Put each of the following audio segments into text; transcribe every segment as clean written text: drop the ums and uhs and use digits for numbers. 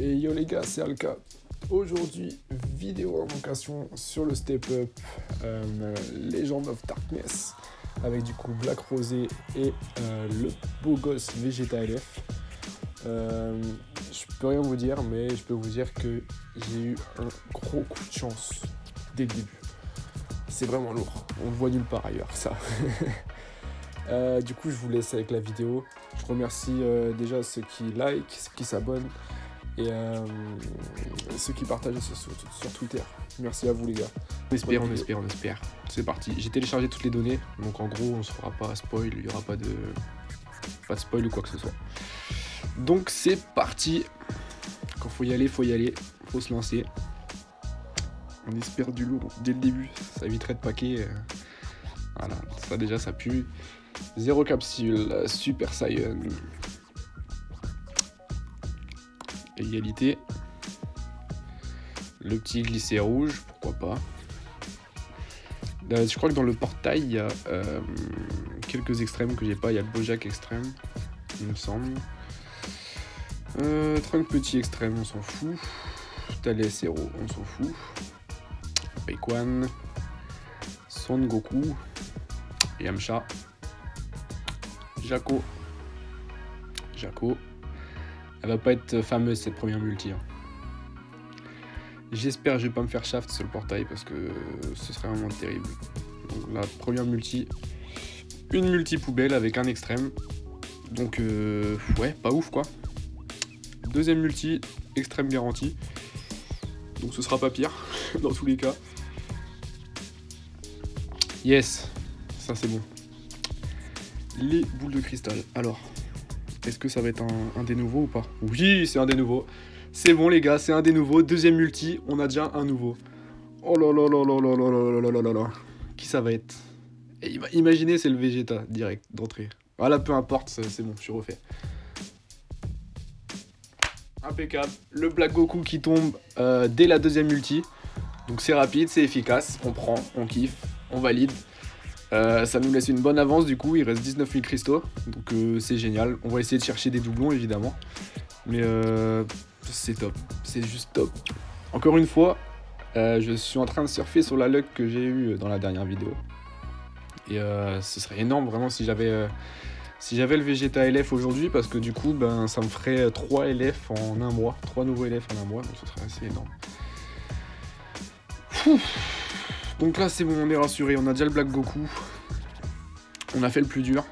Et yo les gars, c'est Alka. Aujourd'hui, vidéo invocation sur le Step Up Legend of Darkness avec du coup Black Rosé et le beau gosse Vegeta LF. Je peux rien vous dire, mais je peux vous dire que j'ai eu un gros coup de chance dès le début. C'est vraiment lourd, on le voit nulle part ailleurs ça. Du coup je vous laisse avec la vidéo. Je remercie déjà ceux qui like, ceux qui s'abonnent et ceux qui partagent sur Twitter. Merci à vous les gars. On espère. C'est parti. J'ai téléchargé toutes les données, donc en gros on se fera pas spoil, il n'y aura pas de spoil ou quoi que ce soit. Donc c'est parti. Quand faut y aller, faut se lancer. On espère du lourd dès le début, ça éviterait de paquer. Voilà, ça déjà ça pue. 0 capsule, Super Saiyan. Égalité. Le petit glissé rouge, pourquoi pas. Je crois que dans le portail, il y a quelques extrêmes que j'ai pas. Il y a le Bojack extrême, il me semble. Trunk petit extrême, on s'en fout. Thalès Hero, on s'en fout. Baekwan. Son Goku. Yamcha. Jaco. Elle va pas être fameuse cette première multi. J'espère que je vais pas me faire shaft sur le portail parce que ce serait vraiment terrible. Donc la première multi, une multi poubelle avec un extrême. Donc ouais, pas ouf quoi. Deuxième multi, extrême garantie. Donc ce sera pas pire dans tous les cas. Yes, ça c'est bon. Les boules de cristal. Alors, est-ce que ça va être un des nouveaux ou pas? Oui, c'est un des nouveaux. C'est bon les gars, c'est un des nouveaux. Deuxième multi, on a déjà un nouveau. Oh là là là là là là là là là là là. Qui ça va être? Et imaginez, c'est le Vegeta direct d'entrée. Voilà, peu importe, c'est bon, je suis refait. Impeccable. Le Black Goku qui tombe dès la deuxième multi. Donc c'est rapide, c'est efficace. On prend, on kiffe, on valide. Ça nous laisse une bonne avance du coup, il reste 19 000 cristaux, donc c'est génial. On va essayer de chercher des doublons évidemment, mais c'est top, c'est juste top. Encore une fois, je suis en train de surfer sur la luck que j'ai eue dans la dernière vidéo. Et ce serait énorme vraiment si j'avais le Vegeta LF aujourd'hui, parce que du coup ça me ferait 3 LF en un mois, 3 nouveaux LF en un mois, donc ce serait assez énorme. Donc là c'est bon, on est rassuré, on a déjà le Black Goku. On a fait le plus dur.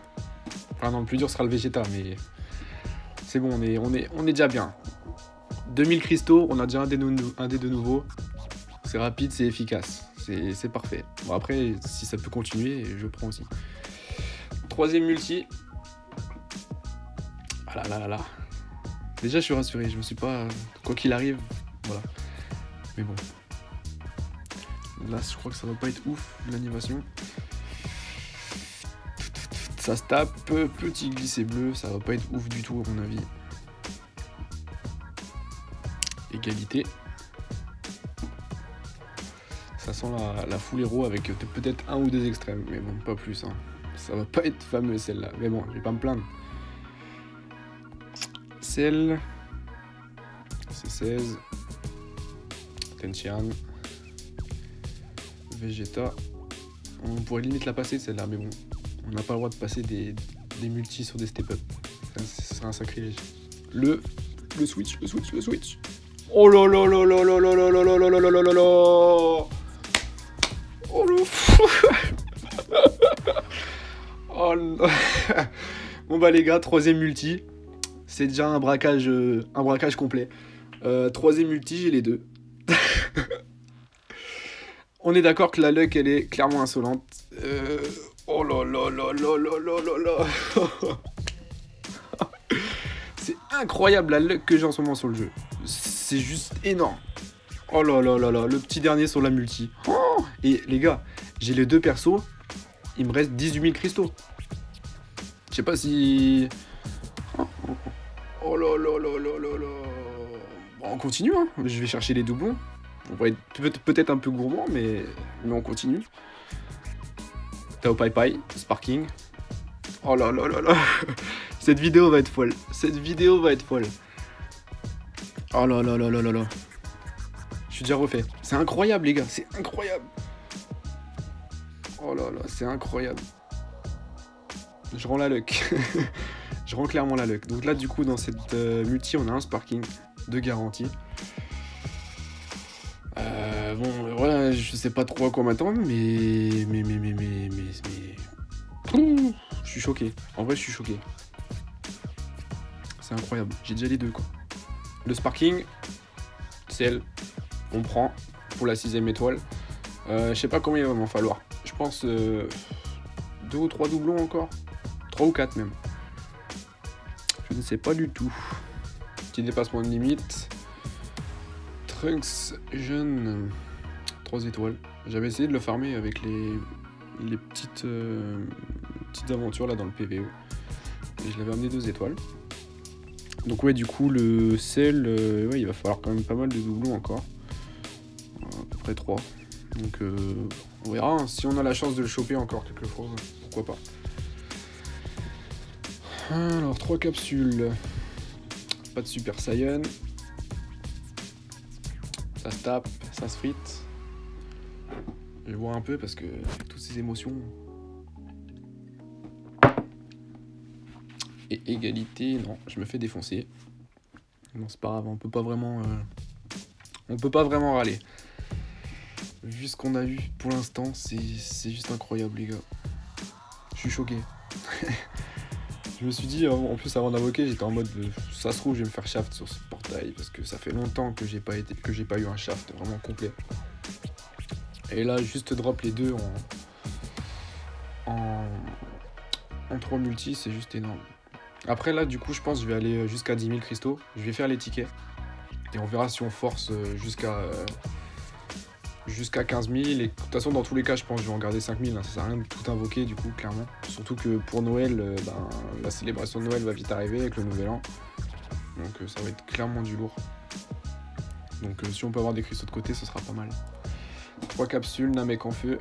Enfin non, le plus dur sera le Vegeta, mais c'est bon, on est déjà bien. 2000 cristaux, on a déjà un des deux nouveaux. C'est rapide, c'est efficace, c'est parfait. Bon après, si ça peut continuer, je prends aussi. Troisième multi. Ah là là là là. Déjà je suis rassuré, je me suis pas... Quoi qu'il arrive, voilà. Mais bon. Là, je crois que ça va pas être ouf, l'animation. Ça se tape, petit glissé bleu, ça va pas être ouf du tout à mon avis. Égalité. Ça sent la full héros avec peut-être un ou deux extrêmes, mais bon, pas plus. Hein. Ça va pas être fameux celle-là, mais bon, je vais pas me plaindre. Celle, c'est 16. Tenchian. Vegeta. On pourrait limite la passer celle-là, mais bon, on n'a pas le droit de passer des multis sur des step-up. Ce serait un sacrilège. Le switch. Oh là là là là là là là là là là là là là là. Oh le fou. Oh non. Bon bah les gars, troisième multi. C'est déjà un braquage complet. Troisième multi, j'ai les deux. On est d'accord que la luck, elle est clairement insolente. Oh là là là là là là là là. C'est incroyable la luck que j'ai en ce moment sur le jeu. C'est juste énorme. Oh là là là là, le petit dernier sur la multi. Oh, et les gars, j'ai les deux persos. Il me reste 18 000 cristaux. Je sais pas si... Oh là là là là là là. Bon, on continue, hein. Je vais chercher les doublons. On va être peut-être un peu gourmand, mais on continue. Tao Pai Pai, Sparking. Oh là là là là. Cette vidéo va être folle. Oh là là là là là là. Je suis déjà refait. C'est incroyable les gars, c'est incroyable. Oh là là, c'est incroyable. Je rends la luck. Je rends clairement la luck. Donc là du coup dans cette multi on a un sparking de garantie. Bon voilà, je sais pas trop à quoi m'attendre, mais... Je suis choqué. En vrai je suis choqué. C'est incroyable. J'ai déjà les deux quoi. Le sparking, celle, on prend pour la 6ème étoile. Je sais pas combien il va m'en falloir. Je pense 2 ou 3 doublons encore. 3 ou 4 même. Je ne sais pas du tout. Petit dépassement de limite. Trunks jeune 3 étoiles. J'avais essayé de le farmer avec les petites aventures là dans le PVE. Et je l'avais amené 2 étoiles. Donc ouais du coup le sel, ouais, il va falloir quand même pas mal de doublons encore. À peu près 3. Donc on verra hein. Si on a la chance de le choper encore quelques fois, pourquoi pas. Alors 3 capsules. Pas de Super Saiyan. Ça se tape, ça se frite. Je vois un peu parce que avec toutes ces émotions. Et égalité, non, je me fais défoncer. Non, c'est pas grave, on peut pas vraiment râler. Vu ce qu'on a eu pour l'instant, c'est juste incroyable les gars. Je suis choqué. Je me suis dit, en plus avant d'invoquer, j'étais en mode ça se trouve je vais me faire shaft sur ce portail parce que ça fait longtemps que j'ai pas eu un shaft vraiment complet. Et là juste drop les deux en 3 multi, c'est juste énorme. Après là du coup je pense que je vais aller jusqu'à 10 000 cristaux. Je vais faire les tickets. Et on verra si on force jusqu'à 15 000. Et de toute façon dans tous les cas je pense que je vais en garder 5 000. Hein. Ça sert à rien de tout invoquer du coup clairement. Surtout que pour Noël, la célébration de Noël va vite arriver avec le nouvel an. Donc ça va être clairement du lourd. Donc si on peut avoir des cristaux de côté ce sera pas mal. 3 capsules, Namek en feu.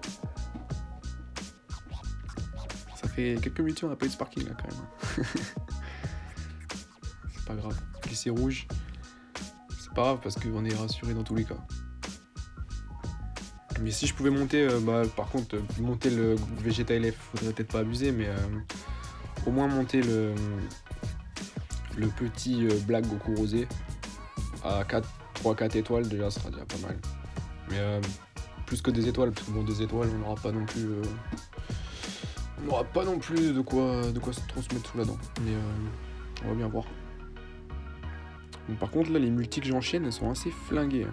Ça fait quelques minutes on n'a pas eu de sparking là quand même. C'est pas grave. Glisser rouge. C'est pas grave parce qu'on est rassuré dans tous les cas. Mais si je pouvais monter, par contre, monter le Vegeta LF, faudrait peut-être pas abuser, mais au moins monter le petit Black Goku Rosé à 3-4 étoiles, déjà, ça sera déjà pas mal. Mais plus que des étoiles, parce que bon, des étoiles, on n'aura pas non plus... on n'aura pas non plus de quoi trop se mettre sous la dent. Mais on va bien voir. Donc, par contre, là, les multis que j'enchaîne, elles sont assez flinguées.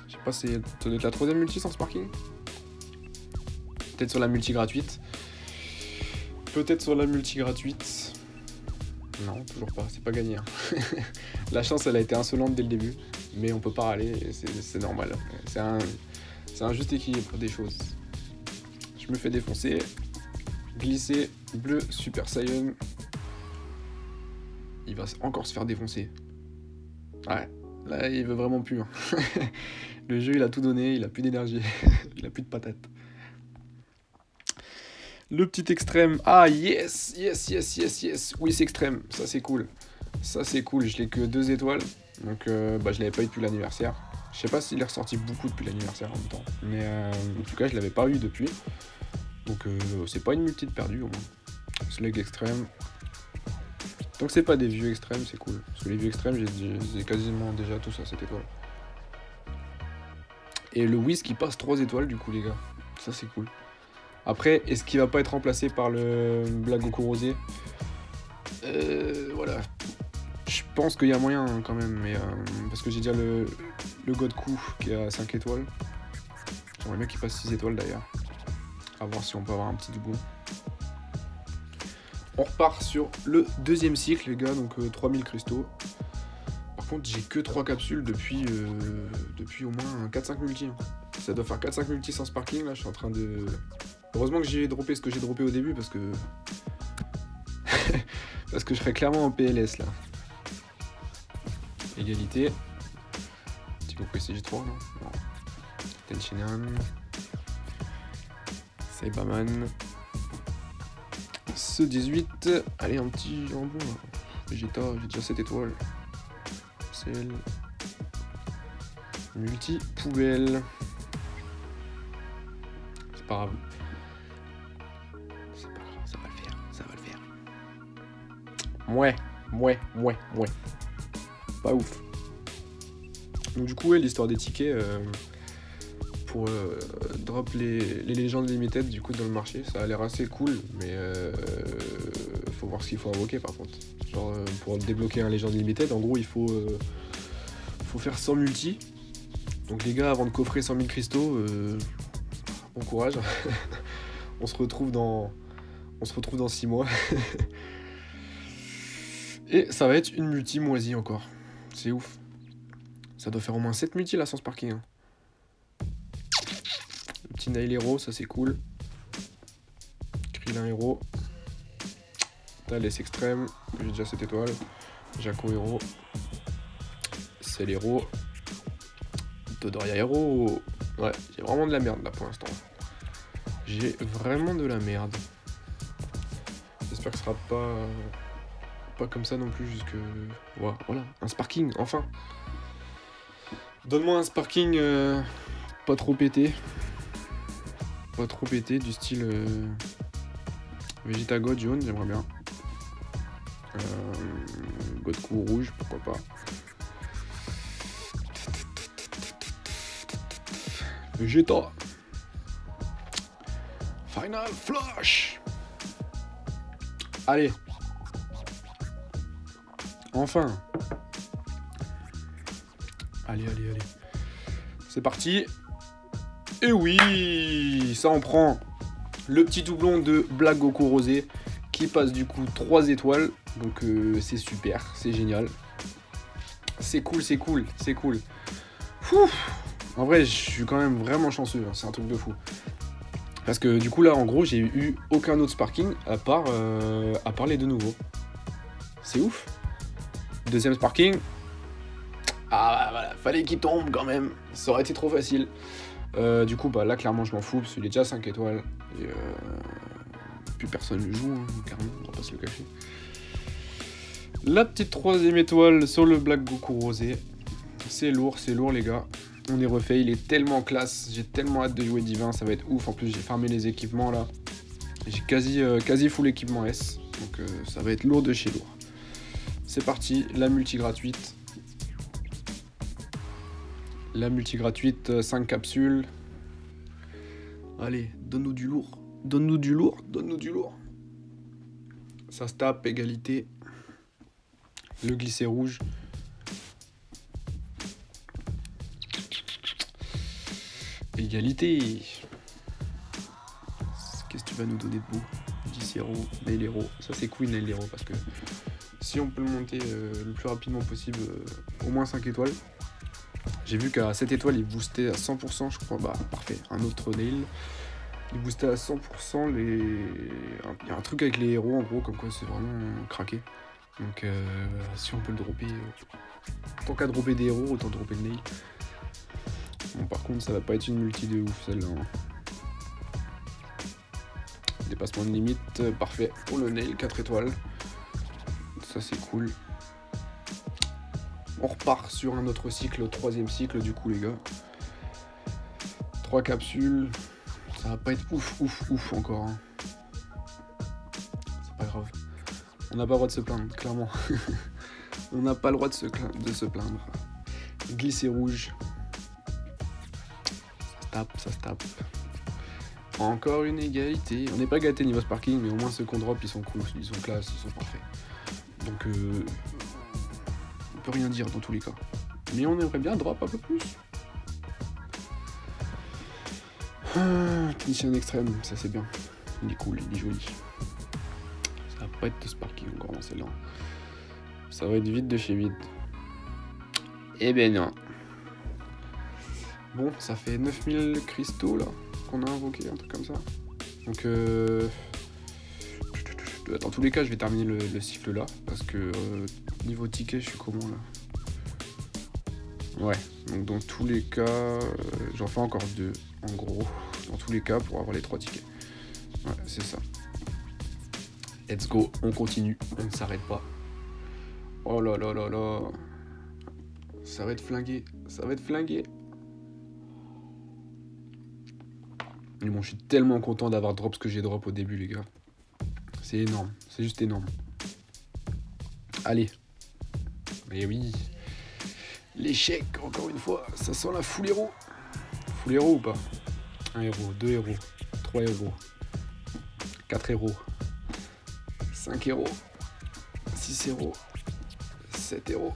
Je sais pas, ça doit être la 3ème multi sans sparking. Peut-être sur la multi gratuite. Non, toujours pas, c'est pas gagné. Hein. La chance, elle a été insolente dès le début. Mais on peut pas râler, c'est normal. C'est un juste équilibre des choses. Je me fais défoncer. Glisser, bleu, Super Saiyan. Il va encore se faire défoncer. Ouais, là il veut vraiment plus. Hein. Le jeu il a tout donné, il a plus d'énergie. Il a plus de patates. Le petit extrême. Ah yes. Oui c'est extrême, ça c'est cool. Je l'ai que 2 étoiles. Donc je l'avais pas eu depuis l'anniversaire. Je sais pas s'il est ressorti beaucoup depuis l'anniversaire en même temps. Mais en tout cas je l'avais pas eu depuis. Donc c'est pas une multi de perdu au moins. Slug extrême. Donc c'est pas des vieux extrêmes, c'est cool. Parce que les vieux extrêmes, j'ai quasiment déjà tous à cette étoile. Et le Whis qui passe 3 étoiles du coup les gars. Ça c'est cool. Après, est-ce qu'il va pas être remplacé par le Black Goku Rosé? Voilà. Je pense qu'il y a moyen hein, quand même, mais parce que j'ai déjà le Godku qui est à 5 étoiles. J'aimerais bien qu'il passe 6 étoiles d'ailleurs. À voir si on peut avoir un petit doublon. On repart sur le 2e cycle les gars, donc 3000 cristaux. Par contre j'ai que 3 capsules depuis au moins 4-5 multi. Ça doit faire 4-5 multi sans sparking là, je suis en train de... Heureusement que j'ai droppé ce que j'ai droppé au début parce que... parce que je serais clairement en PLS là. Égalité. Petit Goku CG3 là. Non. Tenshinhan. Saibaman. Ce 18. Allez un petit jambon là. Vegeta, j'ai déjà 7 étoiles. Celle. Multi poubelle. C'est pas grave. C'est pas grave, ça va le faire. Ça va le faire. Mouais. Pas ouf. Donc du coup, ouais, l'histoire des tickets pour drop les légendes limited du coup dans le marché, ça a l'air assez cool, mais faut voir ce qu'il faut invoquer par contre. Genre pour débloquer un légende limited, en gros il faut faire 100 multi. Donc les gars, avant de coffrer 100 000 cristaux, bon courage. on se retrouve dans 6 mois. Et ça va être une multi moisie encore. C'est ouf. Ça doit faire au moins 7 multi là sans sparking. Hein. Le petit Nail Hero, ça c'est cool. Krillin Hero. Thales Extrême, j'ai déjà 7 étoiles. Jaco Hero. Cell Hero. Dodoria Hero. Ouais, j'ai vraiment de la merde là pour l'instant. J'ai vraiment de la merde. J'espère que ce sera pas comme ça non plus jusque... Voilà, un sparking, enfin. Donne-moi un sparking pas trop pété. Pas trop pété, du style Vegeta God jaune, j'aimerais bien. Goku rouge, pourquoi pas. Vegeta. Final Flash. Allez. Enfin. Allez. C'est parti. Et oui, ça en prend le petit doublon de Black Goku Rosé qui passe du coup 3 étoiles. Donc c'est super, c'est génial. C'est cool. Ouf. En vrai, je suis quand même vraiment chanceux, hein, c'est un truc de fou. Parce que du coup là, en gros, j'ai eu aucun autre sparking à part les deux nouveaux. C'est ouf. Deuxième sparking. Ah voilà, fallait qu'il tombe quand même. Ça aurait été trop facile. Du coup, bah là, clairement, je m'en fous parce qu'il est déjà 5 étoiles. Et plus personne le joue, hein, carrément, on va pas se le cacher. La petite 3ème étoile sur le Black Goku Rosé. C'est lourd, les gars. On est refait, il est tellement classe. J'ai tellement hâte de jouer Divin, ça va être ouf. En plus, j'ai farmé les équipements là. J'ai quasi full équipement S. Donc ça va être lourd de chez lourd. C'est parti, la multi gratuite. 5 capsules. Allez, donne-nous du lourd. Ça se tape, égalité. Le glissé rouge. Égalité. Qu'est-ce que tu vas nous donner de beau? Glissé rouge, Nail Hero. Ça c'est cool, Nail Hero, parce que si on peut le monter le plus rapidement possible, au moins 5 étoiles. J'ai vu qu'à 7 étoiles, il boostait à 100%, je crois. Bah, parfait. Un autre Nail. Il boostait à 100% les... Il y a un truc avec les héros, en gros, comme quoi c'est vraiment craqué. Donc, si on peut le dropper... Tant qu'à dropper des héros, autant dropper le Nail. Bon, par contre, ça va pas être une multi de ouf, celle-là. Hein. Dépassement de limite, parfait. Pour le Nail, 4 étoiles. Ça, c'est cool. On repart sur un autre cycle, 3ème cycle du coup les gars. 3 capsules. Ça va pas être ouf encore. Hein. C'est pas grave. On n'a pas le droit de se plaindre, clairement. On n'a pas le droit de se plaindre. Glissé rouge. Ça se tape. Encore une égalité. On n'est pas gâté niveau sparking, mais au moins ceux qu'on drop, ils sont cool, ils sont classe, ils sont parfaits. Donc on peut rien dire dans tous les cas. Mais on aimerait bien drop un peu plus. Technicien extrême, ça c'est bien. Il est cool, il est joli. Ça va pas être de sparking encore dans celle-là. Ça va être vide de chez vide. Eh ben non. Bon, ça fait 9000 cristaux là qu'on a invoqué, un truc comme ça. Donc dans tous les cas, je vais terminer le cycle là, parce que niveau ticket, je suis comment là? Ouais, donc dans tous les cas, j'en fais encore 2, en gros, dans tous les cas, pour avoir les 3 tickets. Ouais, c'est ça. Let's go, on continue, on ne s'arrête pas. Oh là là là là. Ça va être flingué. Ça va être flingué. Mais bon, je suis tellement content d'avoir drop ce que j'ai drop au début, les gars. C'est énorme. C'est juste énorme. Allez. Et oui. L'échec, encore une fois. Ça sent la full héros. Full héros ou pas? 1 héros, 2 héros, 3 héros, 4 héros, 5 héros, 6 héros, 7 héros,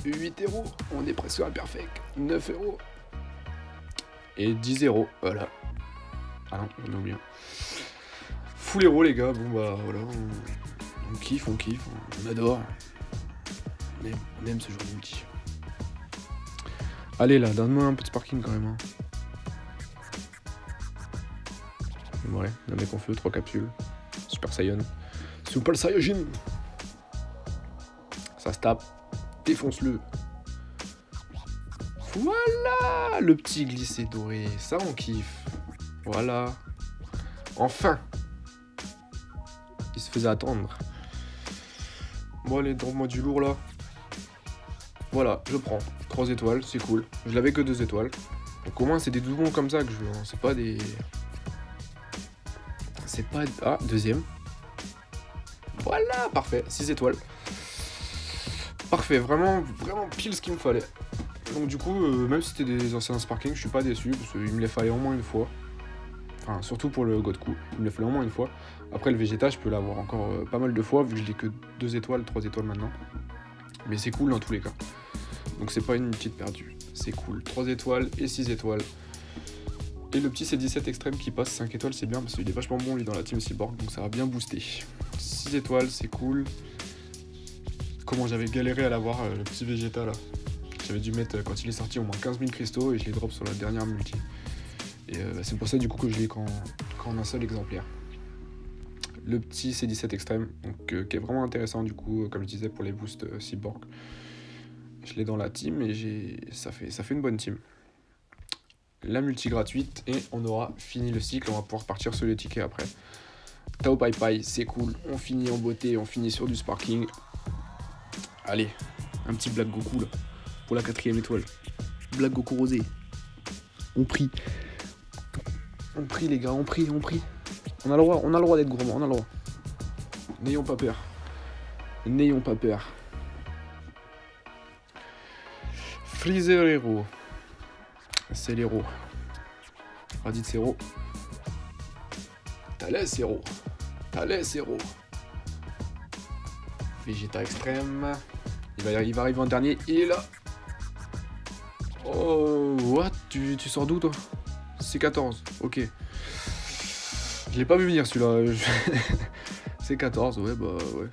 8 héros, on est presque imperfect, 9 héros, et 10 héros, voilà. Ah non, on a oublié. Full héros les gars, bon bah voilà, on kiffe, on adore. On aime ce genre de multi. Allez là, donne-moi un peu de sparking quand même. Hein. Ouais, un mec en feu, 3 capsules. Super Saiyan. Super Saiyajin. Ça se tape. Défonce-le. Voilà. Le petit glissé doré. Ça, on kiffe. Voilà. Enfin. Il se faisait attendre. Bon, allez, donne-moi du lourd, là. Voilà, je prends. 3 étoiles, c'est cool. Je l'avais que 2 étoiles. Donc au moins, c'est des doublons comme ça que je veux. Hein. C'est pas des... C'est pas... Ah, deuxième. Voilà, parfait. 6 étoiles. Parfait, vraiment pile ce qu'il me fallait. Donc du coup, même si c'était des anciens sparking, je suis pas déçu, parce qu'il me les fallait au moins une fois. Enfin, surtout pour le Godku, il me les fallait au moins une fois. Après, le Vegeta, je peux l'avoir encore pas mal de fois, vu que je l'ai que 2 étoiles, 3 étoiles maintenant. Mais c'est cool dans tous les cas. Donc c'est pas une petite perdue. C'est cool. 3 étoiles et 6 étoiles. Et le petit C17 extrême qui passe 5 étoiles, c'est bien parce qu'il est vachement bon lui dans la team Cyborg, donc ça va bien booster. 6 étoiles, c'est cool. Comment j'avais galéré à l'avoir, le petit Vegeta là. J'avais dû mettre, quand il est sorti, au moins 15 000 cristaux et je l'ai drop sur la dernière multi. Et c'est pour ça du coup que je l'ai qu'en un seul exemplaire. Le petit C17 extrême, donc, qui est vraiment intéressant du coup, comme je disais pour les boosts Cyborg. Je l'ai dans la team et ça fait une bonne team. La multi gratuite et on aura fini le cycle, on va pouvoir partir sur les tickets après. Tao Pai Pai, c'est cool, on finit en beauté, on finit sur du sparking. Allez, un petit Black Goku là, pour la 4ème étoile. Black Goku rosé. On prie. On prie les gars, on prie. On a le droit d'être gourmand, on a le droit. N'ayons pas peur. N'ayons pas peur. Freezer Hero. C'est l'héros. Raditz Hero. Thalès Hero. Vegeta extrême. Il va arriver en dernier. Il est là. Oh, what? Tu sors d'où toi? C'est 14. Ok. Je l'ai pas vu venir celui-là. C'est 14, ouais, bah ouais.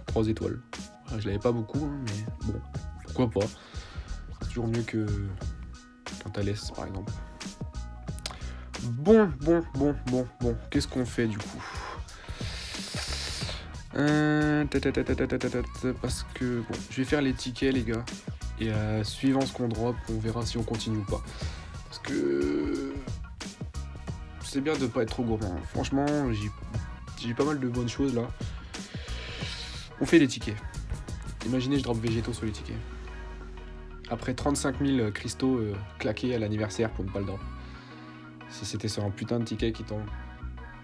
3 étoiles. Je l'avais pas beaucoup, hein, mais bon, pourquoi pas. C'est toujours mieux que qu'un Thalès, par exemple. Bon. Qu'est-ce qu'on fait du coup? Parce que, bon, je vais faire les tickets, les gars. Et suivant ce qu'on drop, on verra si on continue ou pas. Parce que c'est bien de pas être trop gourmand. Franchement, j'ai pas mal de bonnes choses là. On fait les tickets. Imaginez, je drop végétaux sur les tickets. Après 35 000 cristaux claqués à l'anniversaire pour ne pas le drop. Si c'était sur un putain de ticket qui tombe,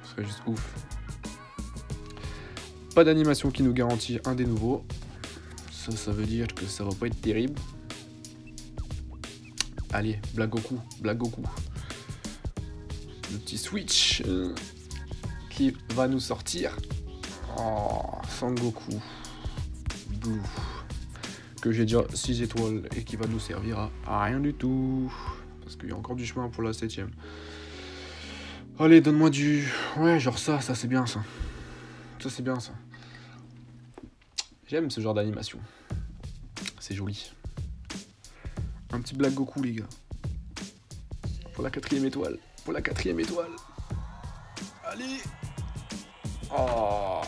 ce serait juste ouf. Pas d'animation qui nous garantit un des nouveaux. Ça veut dire que ça va pas être terrible. Allez, Black Goku. Le petit Switch qui va nous sortir. Oh, Sangoku Blue. Que j'ai déjà 6 étoiles et qui va nous servir à rien du tout. Parce qu'il y a encore du chemin pour la 7ème. Allez, donne-moi du... Ouais, genre ça c'est bien ça. Ça c'est bien ça. J'aime ce genre d'animation. C'est joli. Un petit Black Goku les gars. Pour la 4ème étoile. Allez. Oh.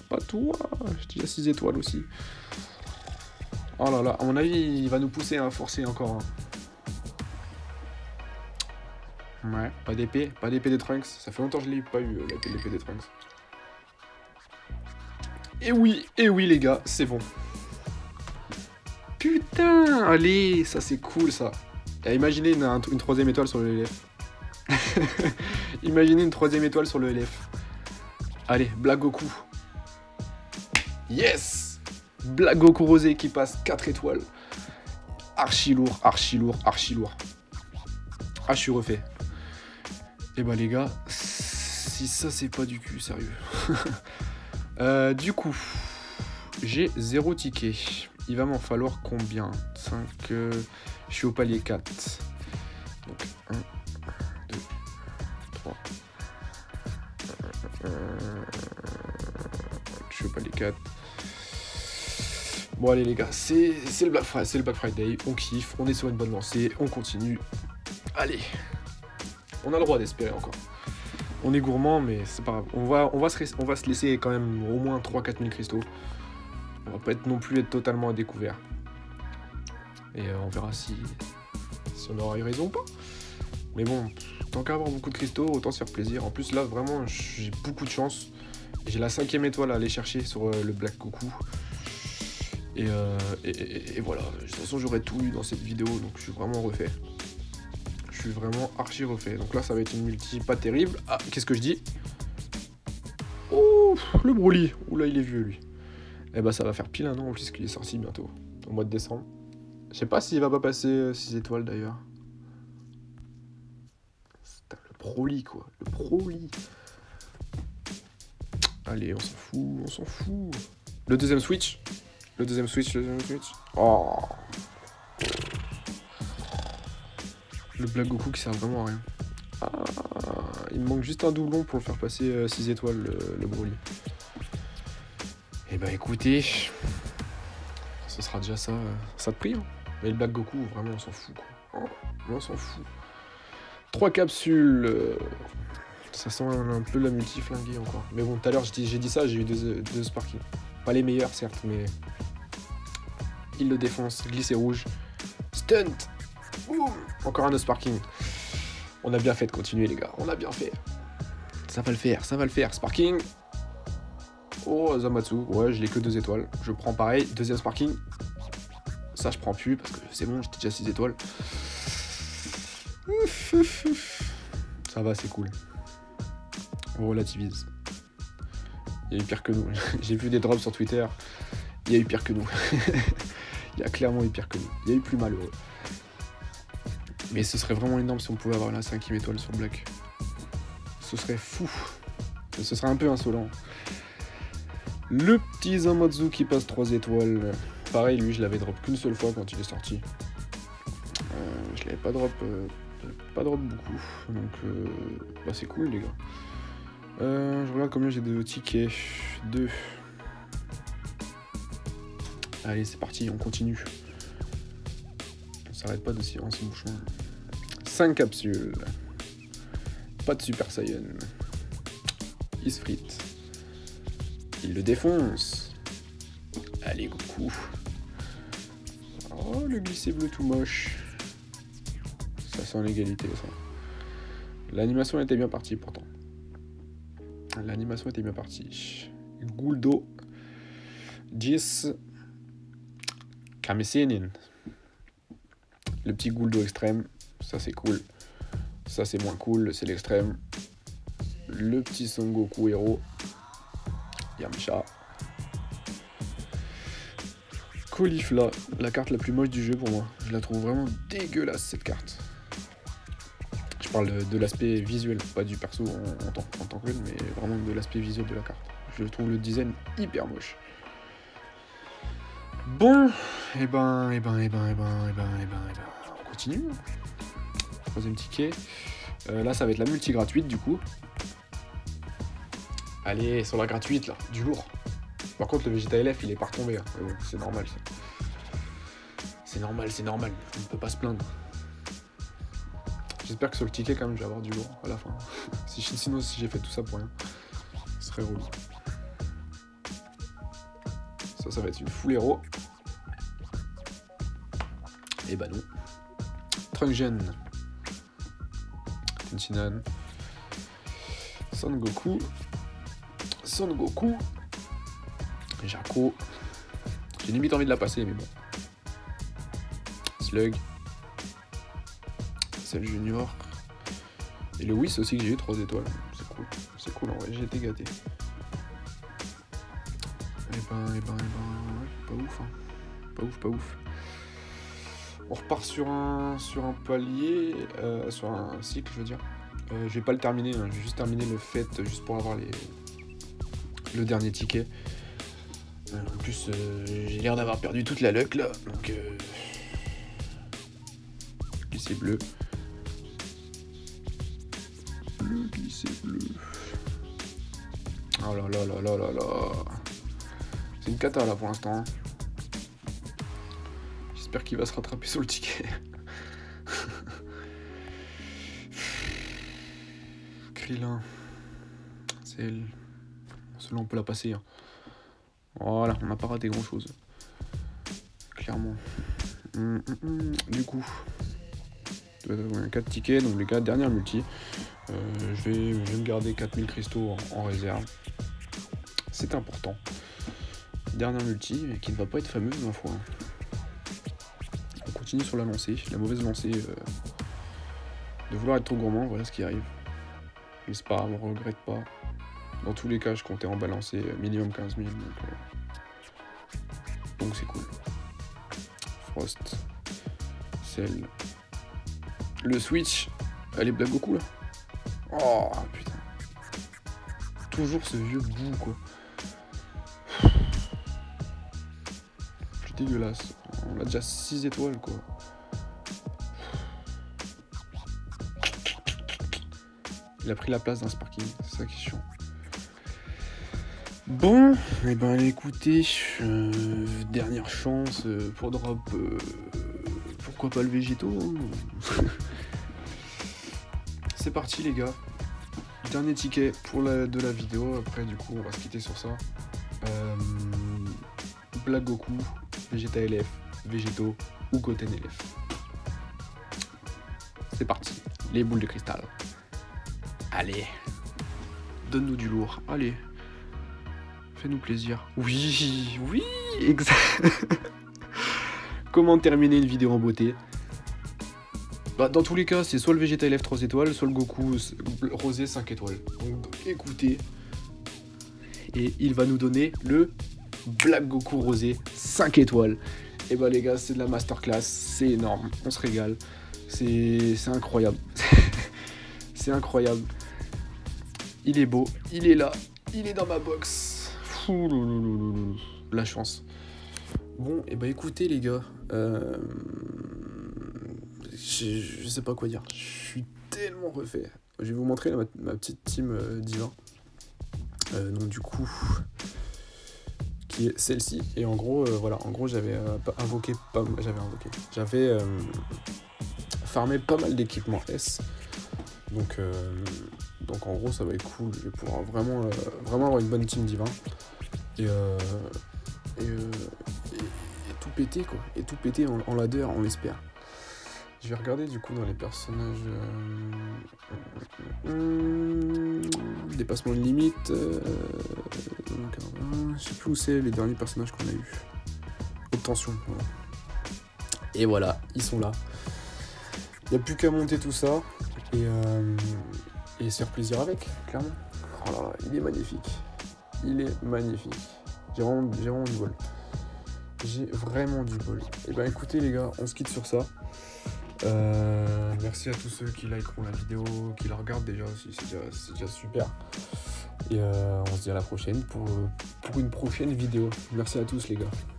Pas toi. J'ai déjà 6 étoiles aussi. Oh là là, à mon avis, il va nous pousser à forcer encore. Ouais, pas d'épée des Trunks. Ça fait longtemps que je l'ai pas eu, l'épée des Trunks. Et oui, les gars, c'est bon. Putain, allez, ça c'est cool ça. Et imaginez une troisième étoile sur le LF. Imaginez une troisième étoile sur le LF. Allez, Black Goku. Yes! Black Goku rosé qui passe 4 étoiles. Archi lourd, archi lourd, archi lourd. Ah, je suis refait. Et bah les gars, si ça c'est pas du cul, sérieux. Du coup, j'ai 0 ticket. Il va m'en falloir combien? 5, je suis au palier 4. Donc 1, 2, 3. Je suis au palier 4. Bon allez les gars, c'est le Black Friday, on kiffe, on est sur une bonne lancée, on continue. Allez, on a le droit d'espérer encore. On est gourmand, mais c'est pas grave. On va se laisser quand même au moins 3-4 000 cristaux. On va pas non plus être totalement à découvert. Et on verra si on aura eu raison ou pas. Mais bon, tant qu'à avoir beaucoup de cristaux, autant se faire plaisir. En plus là, vraiment, j'ai beaucoup de chance. J'ai la 5e étoile à aller chercher sur le Black Goku. Et voilà, de toute façon j'aurais tout eu dans cette vidéo, donc je suis vraiment refait. Je suis vraiment archi refait. Donc là ça va être une multi pas terrible. Ah, qu'est-ce que je dis? Oh, le Broly. Oula, il est vieux lui. Eh bah ça va faire pile un an puisqu'il est sorti bientôt, au mois de décembre. Je sais pas s'il va pas passer 6 étoiles d'ailleurs. Le Broly quoi, le Broly. Allez, on s'en fout, on s'en fout. Le deuxième switch. Le deuxième switch. Oh. Le Black Goku qui sert vraiment à rien. Ah, il me manque juste un doublon pour le faire passer 6 étoiles, le Broly. Et bah écoutez, ce sera déjà ça, ça de prix. Hein. Mais le Black Goku, vraiment on s'en fout quoi. Oh, on s'en fout. 3 capsules. Ça sent un peu la multi flinguée encore. Mais bon, tout à l'heure j'ai dit ça, j'ai eu deux Sparking. Pas les meilleurs certes, mais il le défonce, glissé rouge. Stunt. Boum. Encore un de Sparking. On a bien fait de continuer les gars, on a bien fait. Ça va le faire, ça va le faire. Sparking. Oh, Zamatsu. Ouais, je l'ai que 2 étoiles. Je prends pareil, deuxième Sparking. Ça je prends plus parce que c'est bon, j'étais déjà 6 étoiles. Ça va, c'est cool. On relativise. Il y a eu pire que nous. J'ai vu des drops sur Twitter. Il y a eu pire que nous. Il y a clairement eu pire que nous. Il y a eu plus malheureux. Mais ce serait vraiment énorme si on pouvait avoir la 5e étoile sur Black. Ce serait fou. Ce serait un peu insolent. Le petit Zamatsu qui passe 3 étoiles. Pareil, lui, je l'avais drop qu'une seule fois quand il est sorti. Je l'avais pas drop beaucoup. Donc, bah, c'est cool, les gars. Je regarde combien j'ai de tickets. 2. Allez, c'est parti, on continue. On s'arrête pas de silence, bouchon. 5 capsules. Pas de Super Saiyan. Il se frite. Il le défonce. Allez, Goku. Oh, le glissé bleu tout moche. Ça sent l'égalité, ça. L'animation était bien partie, pourtant. L'animation était bien partie. Guldo. 10. Kamesinin. Le petit Guldo extrême. Ça, c'est cool. Ça, c'est moins cool. C'est l'extrême. Le petit Son Goku héros. Yamcha. Caulifla, la carte la plus moche du jeu pour moi. Je la trouve vraiment dégueulasse cette carte. Je parle de l'aspect visuel, pas du perso en tant que tel, mais vraiment de l'aspect visuel de la carte. Je trouve le design hyper moche. Bon, on continue. 3e ticket. Là, ça va être la multi gratuite du coup. Allez, sur la gratuite là, du lourd. Par contre, le Vegeta LF, il est pas retombé. Hein. Mais bon, c'est normal. C'est normal. On ne peut pas se plaindre. J'espère que sur le ticket, quand même, je vais avoir du lourd à la fin. Sinon, si j'ai fait tout ça pour rien, ce serait relou. Ça va être une full héros. Et bah non. Trunken. Tenshinhan. Son Goku. Jaco. J'ai limite envie de la passer, mais bon. Slug. Cell Junior. Et le Whis aussi que j'ai eu 3 étoiles. C'est cool. C'est cool en vrai, j'ai été gâté. Ouais, pas ouf, hein. Pas ouf. On repart sur un palier, sur un cycle, je veux dire. Je vais pas le terminer, hein. Je vais juste terminer le fait, juste pour avoir le dernier ticket. En plus, j'ai l'air d'avoir perdu toute la luck là, donc glissé bleu. Le glissé bleu. Oh là. C'est une cata là pour l'instant. J'espère qu'il va se rattraper sur le ticket. Krillin. C'est elle. Celle-là on peut la passer. Hein. Voilà, on n'a pas raté grand chose. Clairement. Du coup. 4 tickets, donc les 4 dernières multi. Je vais me garder 4000 cristaux en réserve. C'est important. Dernière multi, mais qui ne va pas être fameuse, ma foi. On continue sur la lancée. La mauvaise lancée de vouloir être trop gourmand, voilà ce qui arrive. Mais c'est pas grave, on regrette pas. Dans tous les cas, je comptais en balancer minimum 15 000. Donc c'est cool. Frost. Cell. Le Switch. Elle est Black Goku là. Oh putain. Toujours ce vieux bout quoi. C'est dégueulasse. On a déjà 6 étoiles quoi. Il a pris la place d'un Sparking. C'est ça qui est chiant. Bon, et ben écoutez, dernière chance pour drop, pourquoi pas le végétaux hein. C'est parti les gars, dernier ticket pour de la vidéo, après du coup on va se quitter sur ça. Black Goku, Vegeta LF, végétaux ou Goten LF. C'est parti, les boules de cristal. Allez, donne-nous du lourd, allez. Fais-nous plaisir. Oui, exact. Comment terminer une vidéo en beauté? Bah, dans tous les cas, c'est soit le Vegeta LF 3 étoiles, soit le Goku rosé 5 étoiles. Donc écoutez. Et il va nous donner le Black Goku rosé 5 étoiles. Et bah les gars, c'est de la masterclass. C'est énorme. On se régale. C'est incroyable. C'est incroyable. Il est beau. Il est là. Il est dans ma box. La chance. Bon, et bah écoutez les gars, je sais pas quoi dire. Je suis tellement refait. Je vais vous montrer ma petite team divin. Donc du coup, qui est celle-ci. Et en gros, voilà, en gros j'avais farmé pas mal d'équipements S. Donc en gros ça va être cool. Je vais pouvoir vraiment avoir une bonne team divin. Et tout péter quoi, et tout péter en ladder, on l'espère. Je vais regarder du coup dans les personnages dépassement de limite, je sais plus où c'est les derniers personnages qu'on a eu. Obtention, voilà. Et voilà, ils sont là. Il n'y a plus qu'à monter tout ça et se faire plaisir avec, clairement. Oh là là, il est magnifique. Il est magnifique. J'ai vraiment du bol. J'ai vraiment du bol. Et ben écoutez les gars, on se quitte sur ça. Merci à tous ceux qui likeront la vidéo, qui la regardent déjà aussi, c'est déjà super. Et on se dit à la prochaine pour une prochaine vidéo. Merci à tous les gars.